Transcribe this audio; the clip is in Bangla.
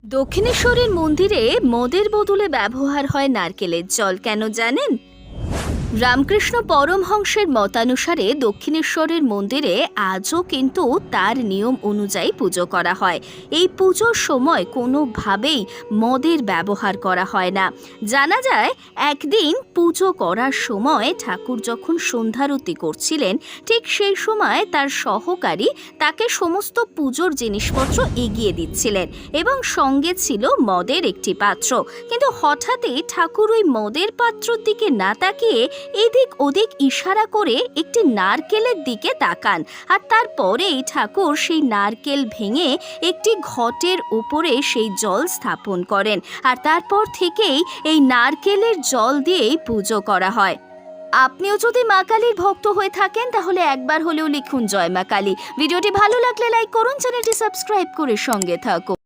দক্ষিণেশ্বরের মন্দিরে মদের বদলে ব্যবহার হয় নারকেলের জল, কেন জানেন? রামকৃষ্ণ পরমহংসের মতানুসারে দক্ষিণেশ্বরের মন্দিরে আজও কিন্তু তার নিয়ম অনুযায়ী পুজো করা হয়। এই পুজোর সময় কোনোভাবেই মদের ব্যবহার করা হয় না। জানা যায় একদিন পুজো করার সময় ঠাকুর যখন সন্ধ্যারতি করছিলেন, ঠিক সেই সময় তার সহকারী তাকে সমস্ত পুজোর জিনিসপত্র এগিয়ে দিচ্ছিলেন এবং সঙ্গে ছিল মদের একটি পাত্র। কিন্তু হঠাৎই ঠাকুর ওই মদের পাত্রর দিকে না তাকিয়ে এদিক ওদিক ইশারা করে একটি নারকেলের দিকে তাকান, আর তারপরেই ঠাকুর সেই নারকেল ভেঙে একটি ঘটের উপরে সেই জল স্থাপন করেন, আর তারপর থেকেই এই নারকেলের জল দিয়েই পুজো করা হয়। আপনিও যদি মা কালীর ভক্ত হয়ে থাকেন তাহলে একবার হলেও লিখুন জয় মা কালী। ভিডিওটি ভালো লাগলে লাইক করুন, চ্যানেলটি সাবস্ক্রাইব করে সঙ্গে থাকুন।